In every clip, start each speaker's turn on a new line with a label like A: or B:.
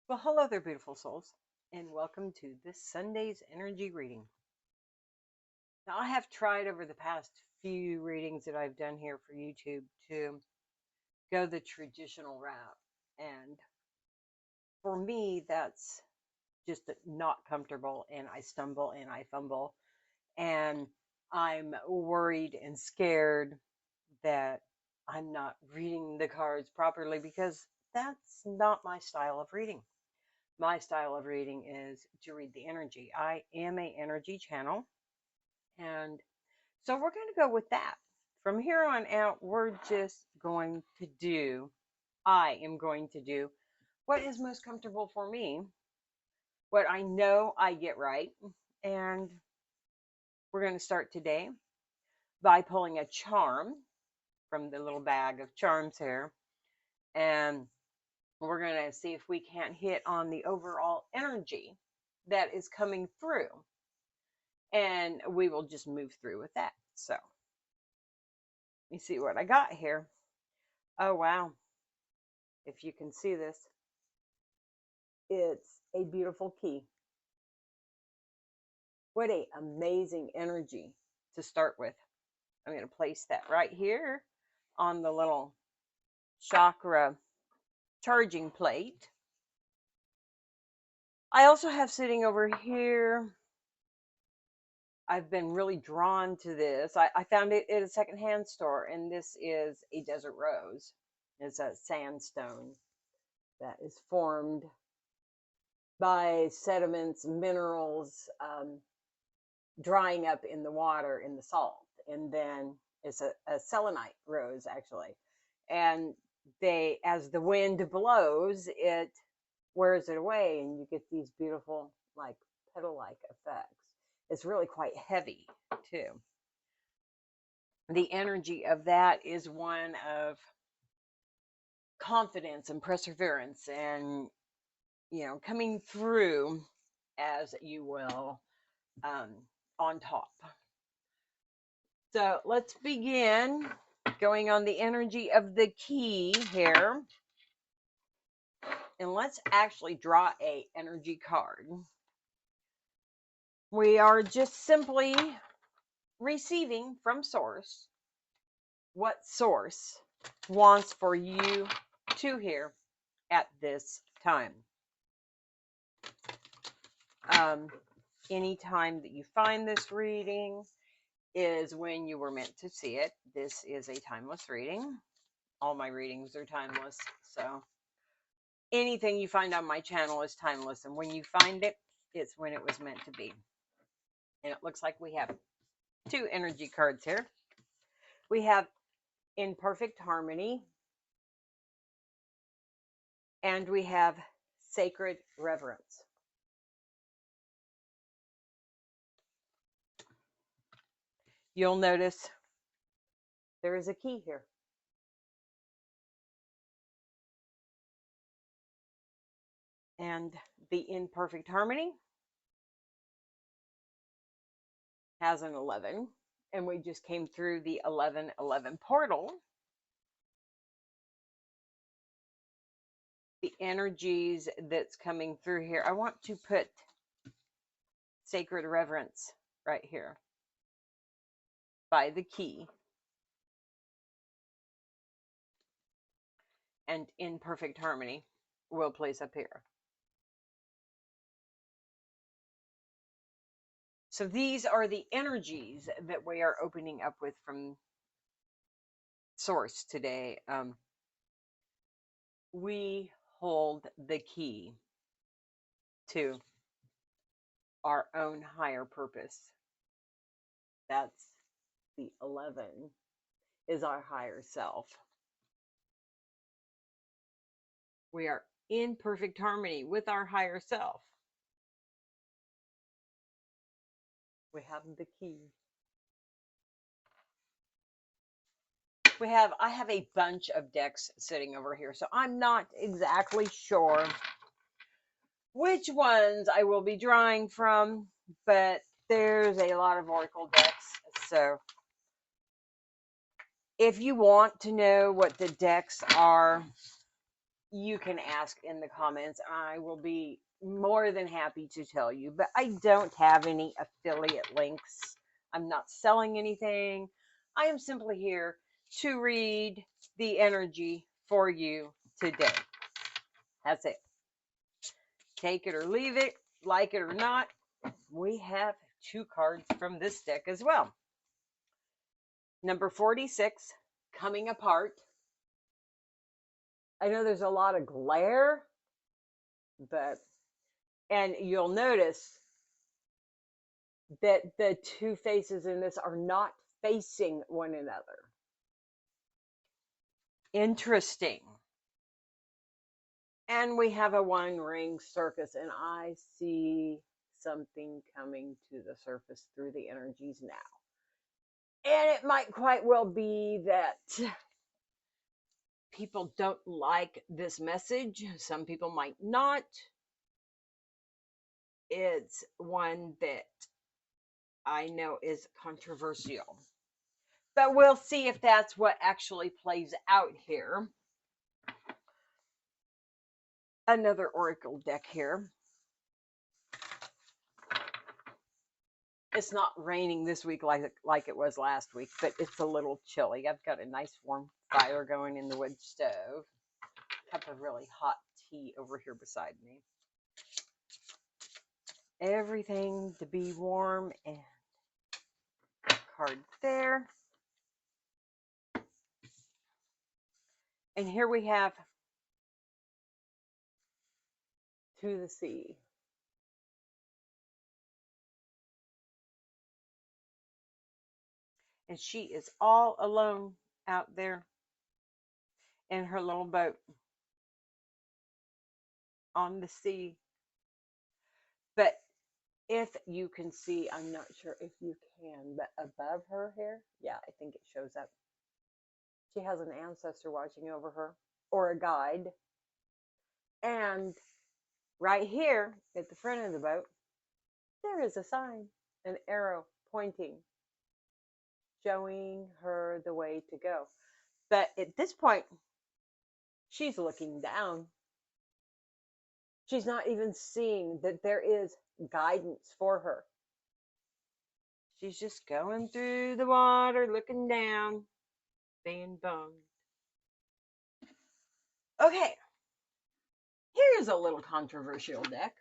A: Well, hello there, beautiful souls, and welcome to this Sunday's energy reading. Now, I have tried over the past few readings that I've done here for YouTube to go the traditional route, and for me, that's just not comfortable, and I stumble and I fumble, and I'm worried and scared that I'm not reading the cards properly because that's not my style of reading. My style of reading is to read the energy. I am a energy channel, and so we're going to go with that. From here on out, we're just going to do, I am going to do what is most comfortable for me, what I know I get right. And we're going to start today by pulling a charm from the little bag of charms here. And we're going to see if we can't hit on the overall energy that is coming through. And we will just move through with that. So let me see what I got here. Oh, wow. If you can see this, it's a beautiful key. What a amazing energy to start with. I'm going to place that right here on the little chakra charging plate. I also have sitting over here, I've been really drawn to this. I found it at a secondhand store, and this is a desert rose. It's a sandstone that is formed by sediments, minerals, drying up in the water, in the salt. And then it's a selenite rose, actually. And they, as the wind blows, it wears it away, and you get these beautiful, like, petal-like effects. It's really quite heavy, too. The energy of that is one of confidence and perseverance and, coming through as you will, on top. So let's begin going on the energy of the key here. And let's actually draw a energy card. We are just simply receiving from source what source wants for you to hear at this time. Any time that you find this reading is when you were meant to see it. This is a timeless reading. All my readings are timeless, so anything you find on my channel is timeless, and when you find it, it's when it was meant to be. And it looks like we have two energy cards here. We have In Perfect Harmony, and we have Sacred Reverence. You'll notice there is a key here. And the In Perfect Harmony has an 11, and we just came through the 11-11 portal. The energies that's coming through here, I want to put Sacred Reverence right here by the key, and In Perfect Harmony we'll place up here. So these are the energies that we are opening up with from source today. We hold the key to our own higher purpose. That's the 11, is our higher self. We are in perfect harmony with our higher self. We have the key. I have a bunch of decks sitting over here, so I'm not exactly sure which ones I will be drawing from, but there's a lot of oracle decks. So if you want to know what the decks are, you can ask in the comments. I will be more than happy to tell you, but I don't have any affiliate links. I'm not selling anything. I am simply here to read the energy for you today. That's it. Take it or leave it, like it or not. We have 2 cards from this deck as well. Number 46, Coming Apart. I know there's a lot of glare, and you'll notice that the 2 faces in this are not facing one another. Interesting. And we have a 1-ring circus, and I see something coming to the surface through the energies now. And it might quite well be that people don't like this message. Some people might not. It's one that I know is controversial. But we'll see if that's what actually plays out here. Another oracle deck here. It's not raining this week like it was last week, but it's a little chilly. I've got a nice warm fire going in the wood stove. Cup of really hot tea over here beside me. Everything to be warm, and card there. And here we have To the Sea. And she is all alone out there in her little boat on the sea. But if you can see, I'm not sure if you can, but above her here, yeah, I think it shows up. She has an ancestor watching over her, or a guide. And right here at the front of the boat, there is a sign, an arrow pointing, showing her the way to go. But at this point, she's looking down. She's not even seeing that there is guidance for her. She's just going through the water, looking down, being bummed. Okay, here's a little controversial deck.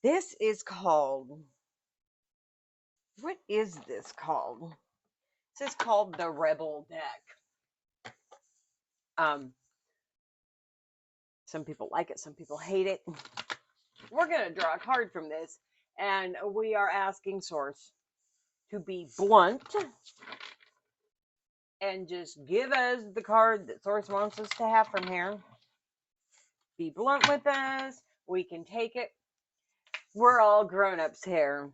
A: This is called, what is this called? This is called the Rebel deck. Some people like it, some people hate it. We're going to draw a card from this, and we are asking Source to be blunt and just give us the card that Source wants us to have from here. Be blunt with us. We can take it. We're all grown-ups here.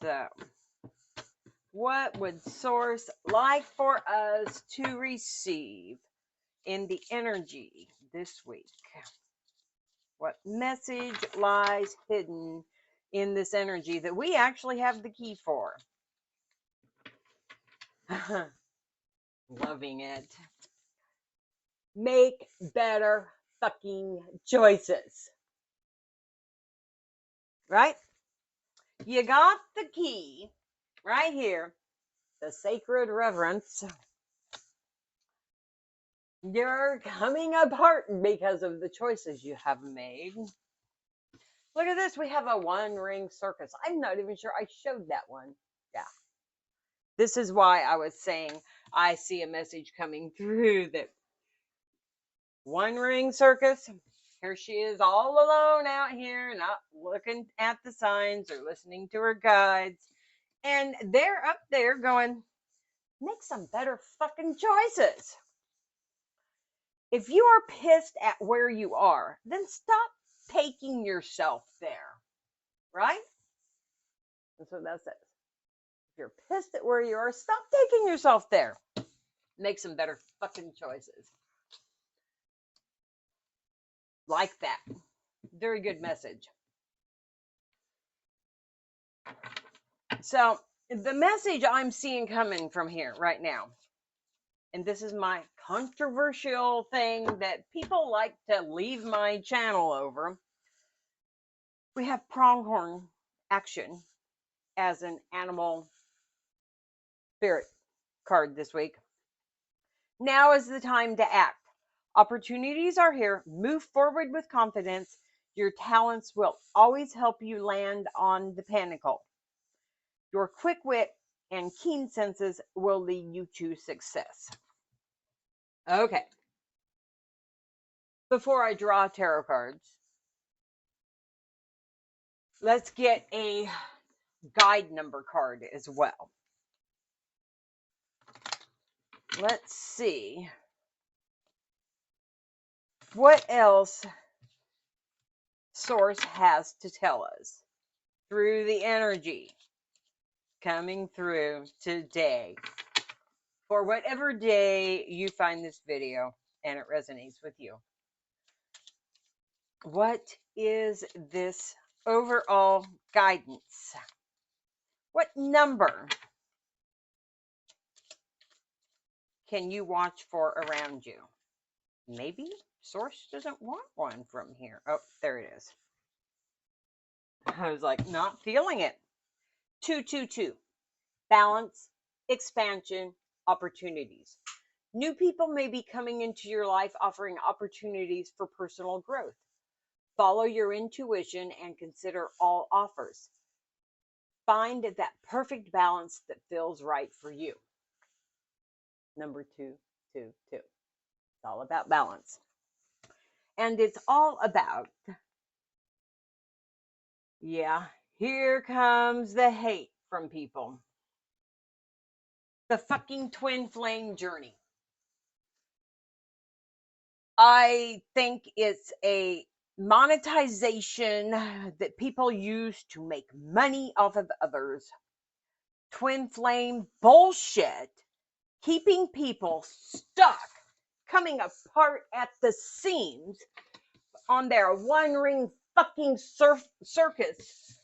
A: So, what would Source like for us to receive in the energy this week? What message lies hidden in this energy that we actually have the key for? Loving it. Make better fucking choices. Right? You got the key right here. The sacred reverence. You're coming apart because of the choices you have made. Look at this. We have a 1-ring circus. I'm not even sure I showed that one. Yeah. This is why I was saying I see a message coming through that 1-ring circus. Here she is all alone out here, not looking at the signs or listening to her guides. And they're up there going, make some better fucking choices. If you are pissed at where you are, then stop taking yourself there. Right? That's what that says. If you're pissed at where you are, stop taking yourself there. Make some better fucking choices. Like that. Very good message. So, the message I'm seeing coming from here right now and this is my controversial thing that people like to leave my channel over. We have pronghorn action as an animal spirit card this week. Now is the time to act. Opportunities are here. Move forward with confidence. Your talents will always help you land on the pinnacle. Your quick wit and keen senses will lead you to success. Okay. Before I draw tarot cards, let's get a guide number card as well. Let's see what else Source has to tell us through the energy coming through today. For whatever day you find this video and it resonates with you. What is this overall guidance? What number can you watch for around you? Maybe Source doesn't want one from here. Oh, there it is. I was like, not feeling it. 222. Balance, expansion, opportunities. New people may be coming into your life offering opportunities for personal growth. Follow your intuition and consider all offers. Find that perfect balance that feels right for you. Number 222. It's all about balance. And it's all about, yeah, here comes the hate from people. The fucking twin flame journey. I think it's a monetization that people use to make money off of others. Twin flame bullshit, keeping people stuck, coming apart at the seams on their one ring fucking circus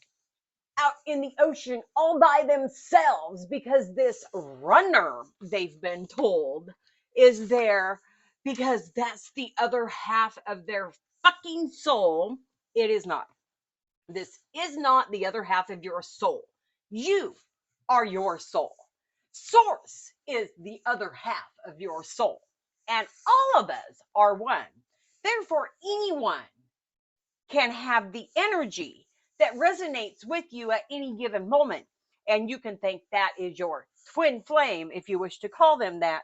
A: out in the ocean all by themselves because this runner, they've been told, is there because that's the other half of their fucking soul. It is not. This is not the other half of your soul. You are your soul. Source is the other half of your soul. And all of us are one. Therefore, anyone can have the energy that resonates with you at any given moment. And you can think that is your twin flame, if you wish to call them that.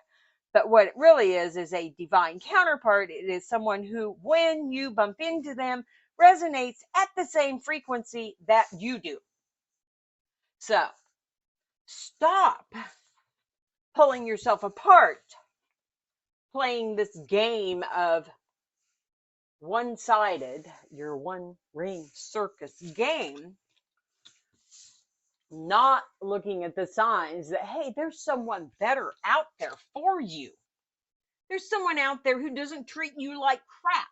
A: But what it really is a divine counterpart. It is someone who, when you bump into them, resonates at the same frequency that you do. So stop pulling yourself apart, playing this game of one-sided, your one ring circus game, not looking at the signs that, hey, there's someone better out there for you. There's someone out there who doesn't treat you like crap.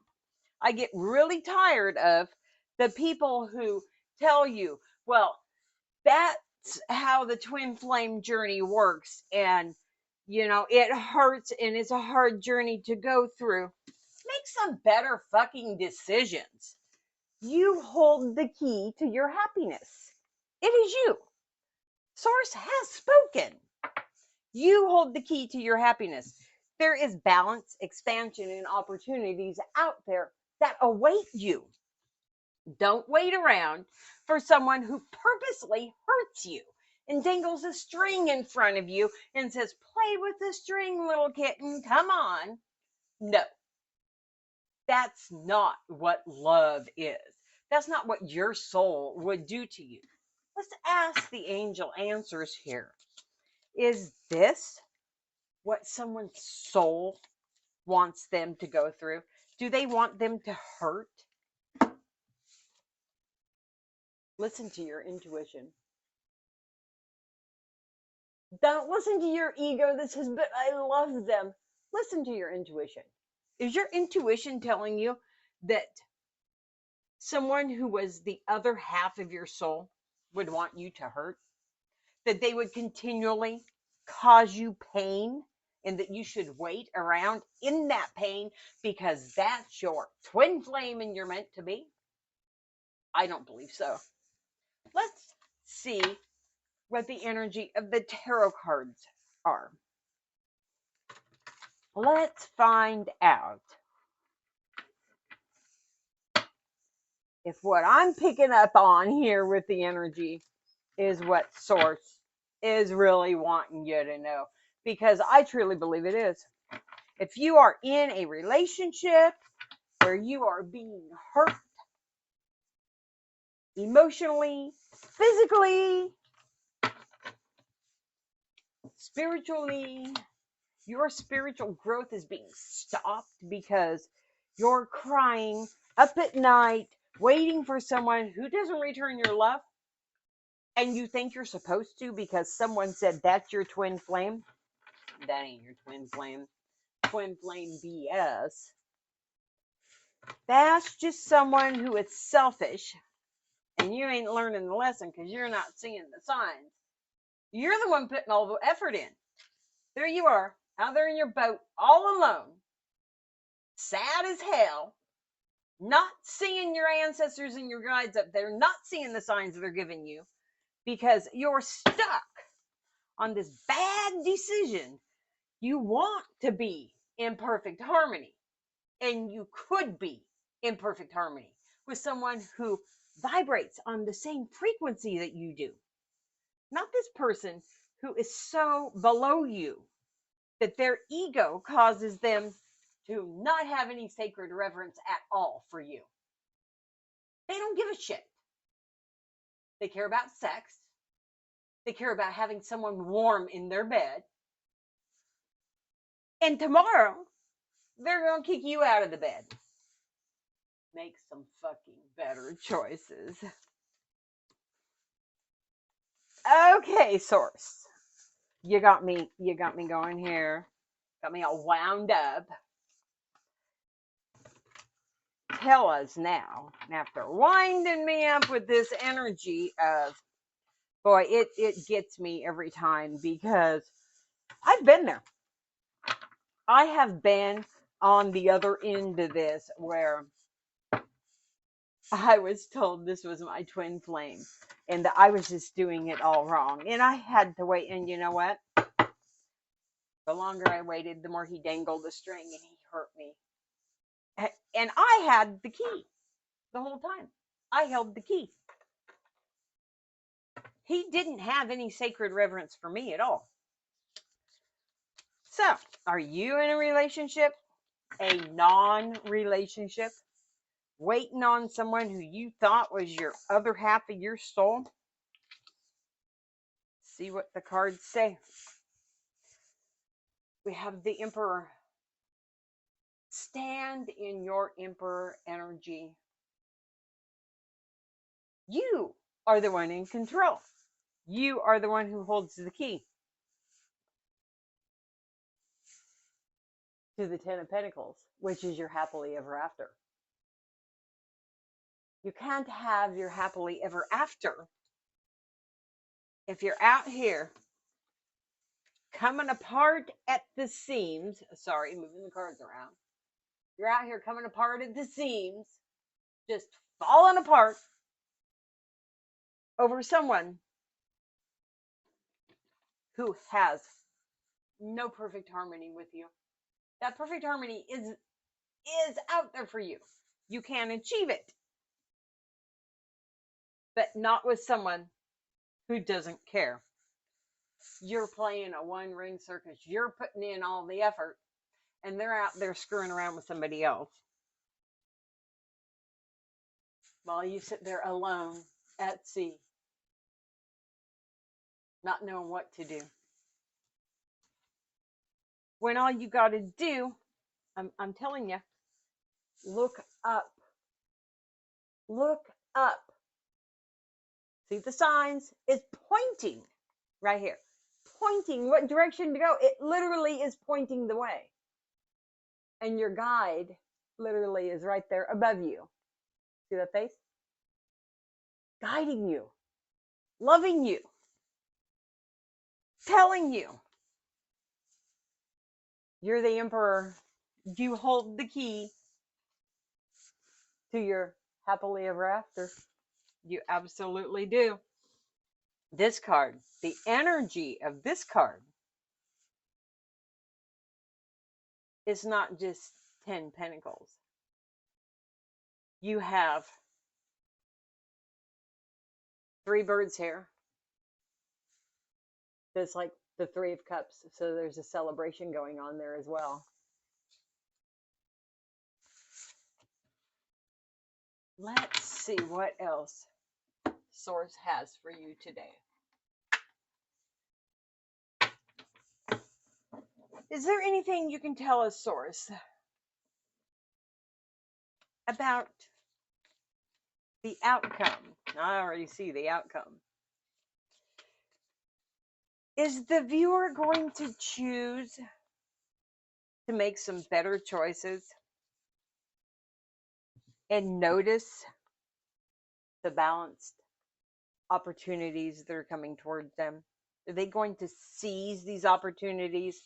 A: I get really tired of the people who tell you, well, that's how the twin flame journey works. And, you know, it hurts and it's a hard journey to go through. Make some better fucking decisions. You hold the key to your happiness. It is you. Source has spoken. You hold the key to your happiness. There is balance, expansion, and opportunities out there that await you. Don't wait around for someone who purposely hurts you and dangles a string in front of you and says, play with the string, little kitten, come on. No, that's not what love is. That's not what your soul would do to you. Let's ask the angel answers here. Is this what someone's soul wants them to go through? Do they want them to hurt? Listen to your intuition. Don't listen to your ego that says, but I love them. Listen to your intuition. Is your intuition telling you that someone who was the other half of your soul would want you to hurt? That they would continually cause you pain and that you should wait around in that pain because that's your twin flame and you're meant to be? I don't believe so. Let's see what the energy of the tarot cards are. Let's find out if what I'm picking up on here with the energy is what Source is really wanting you to know, because I truly believe it is. If you are in a relationship where you are being hurt emotionally, physically, spiritually, your spiritual growth is being stopped because you're crying up at night, waiting for someone who doesn't return your love, and you think you're supposed to because someone said that's your twin flame. That ain't your twin flame. Twin flame BS. That's just someone who is selfish, and you ain't learning the lesson because you're not seeing the signs. You're the one putting all the effort in. There you are, out there in your boat, all alone, sad as hell, not seeing your ancestors and your guides up there, not seeing the signs they're giving you because you're stuck on this bad decision. You want to be in perfect harmony, and you could be in perfect harmony with someone who vibrates on the same frequency that you do. Not this person who is so below you that their ego causes them to not have any sacred reverence at all for you. They don't give a shit. They care about sex. They care about having someone warm in their bed. And tomorrow, they're going to kick you out of the bed. Make some fucking better choices. Okay, Source. You got me going here. Got me all wound up. Tell us now, after winding me up with this energy of, boy, it gets me every time because I've been there. I have been on the other end of this where I was told this was my twin flame and that I was just doing it all wrong. And I had to wait. And you know what? The longer I waited, the more he dangled the string and he hurt me. And I had the key the whole time. I held the key. He didn't have any sacred reverence for me at all. So, are you in a relationship? A non-relationship? Waiting on someone who you thought was your other half of your soul? See what the cards say. We have the Emperor. Stand in your Emperor energy. You are the one in control. You are the one who holds the key to the Ten of Pentacles, which is your happily ever after. You can't have your happily ever after if you're out here coming apart at the seams. Sorry, moving the cards around. You're out here coming apart at the seams, just falling apart over someone who has no perfect harmony with you. That perfect harmony is out there for you. You can achieve it, but not with someone who doesn't care. You're playing a one-ring circus. You're putting in all the effort, and they're out there screwing around with somebody else while you sit there alone at sea, not knowing what to do. When all you got to do, I'm telling you, look up. Look up. See the signs? It's pointing right here. Pointing what direction to go. It literally is pointing the way. And your guide literally is right there above you. See that face? Guiding you. Loving you. Telling you You're the emperor. You hold the key to your happily ever after. You absolutely do. This card, the energy of this card is not just 10 pentacles. You have 3 birds here. There's like the 3 of Cups. So there's a celebration going on there as well. Let's see what else Source has for you today. Is there anything you can tell us, Source, about the outcome? I already see the outcome. Is the viewer going to choose to make some better choices and notice the balanced opportunities that are coming towards them? Are they going to seize these opportunities,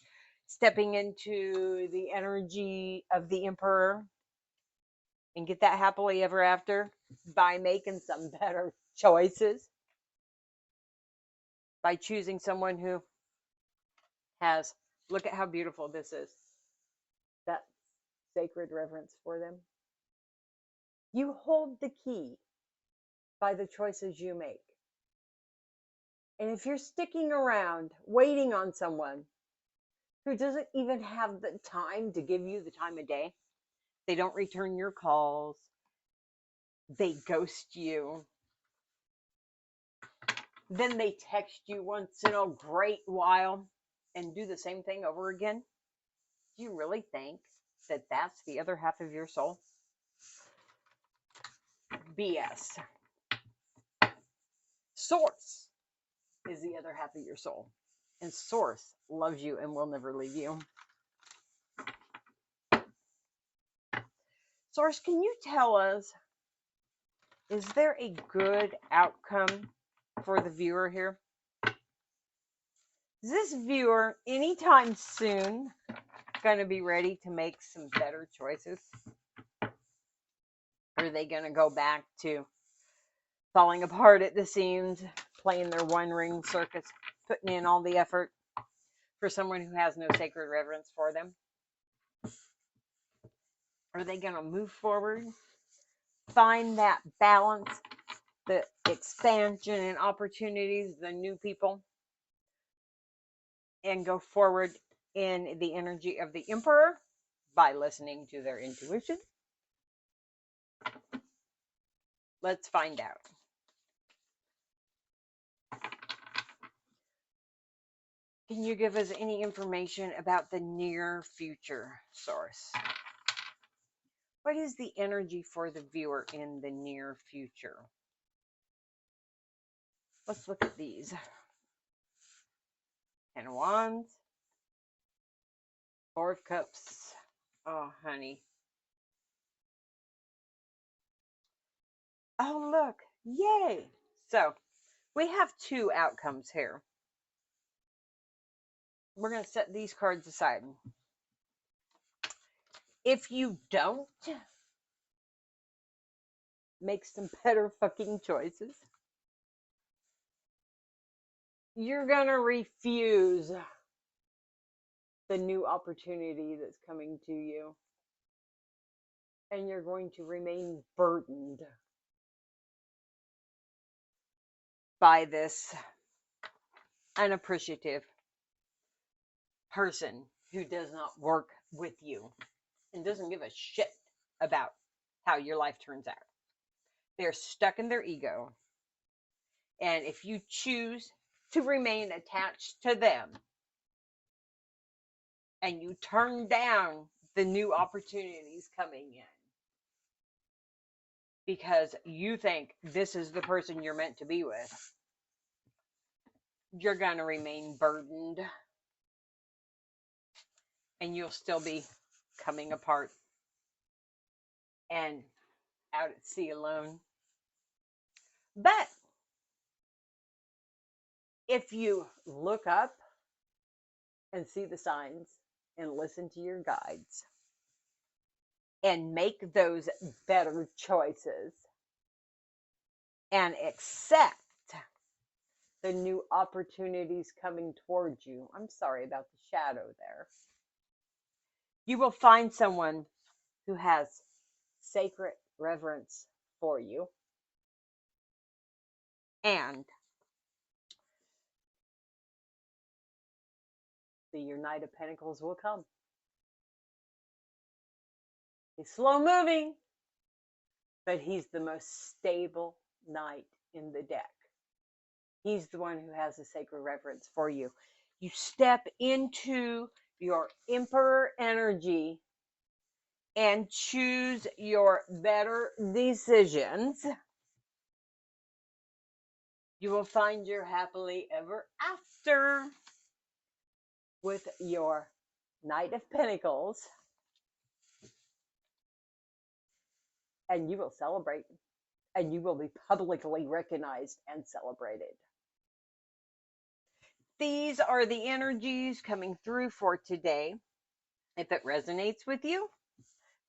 A: stepping into the energy of the Emperor and get that happily ever after by making some better choices? By choosing someone who has, look at how beautiful this is, that sacred reverence for them. You hold the key by the choices you make. And if you're sticking around waiting on someone who doesn't even have the time to give you the time of day, they don't return your calls, they ghost you, then they text you once in a great while and do the same thing over again, do you really think that that's the other half of your soul? BS. Source is the other half of your soul. And Source loves you and will never leave you. Source, can you tell us, is there a good outcome for the viewer here? Is this viewer anytime soon going to be ready to make some better choices? Or are they going to go back to falling apart at the seams, playing their one-ring circus, putting in all the effort for someone who has no sacred reverence for them? Are they going to move forward, find that balance, the expansion and opportunities, the new people, and go forward in the energy of the Emperor by listening to their intuition? Let's find out. Can you give us any information about the near future, Source? What is the energy for the viewer in the near future? Let's look at these. 10 of Wands, 4 of Cups. Oh, honey. Oh, look. Yay. So we have 2 outcomes here. We're going to set these cards aside. If you don't make some better fucking choices, you're going to refuse the new opportunity that's coming to you. And you're going to remain burdened by this unappreciative person who does not work with you and doesn't give a shit about how your life turns out. They're stuck in their ego. And if you choose to remain attached to them and you turn down the new opportunities coming in because you think this is the person you're meant to be with, you're going to remain burdened and you'll still be coming apart and out at sea alone. But if you look up and see the signs and listen to your guides and make those better choices and accept the new opportunities coming towards you. I'm sorry about the shadow there. You will find someone who has sacred reverence for you, and your Knight of Pentacles will come. He's slow moving, but he's the most stable knight in the deck. He's the one who has a sacred reverence for you. You step into your Emperor energy and choose your better decisions. You will find your happily ever after with your Knight of Pentacles, and you will celebrate, and you will be publicly recognized and celebrated. These are the energies coming through for today. If it resonates with you,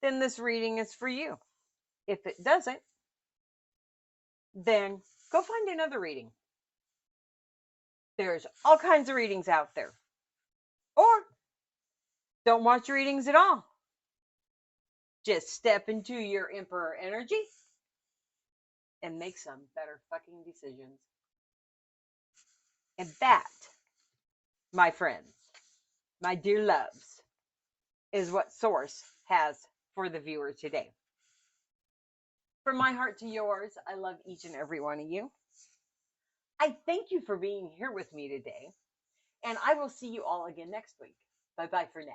A: then this reading is for you. If it doesn't, then go find another reading. There's all kinds of readings out there. Or don't watch readings at all. Just step into your Emperor energy and make some better fucking decisions. And that, my friends, my dear loves, is what Source has for the viewer today. From my heart to yours, I love each and every one of you. I thank you for being here with me today, and I will see you all again next week. Bye-bye for now.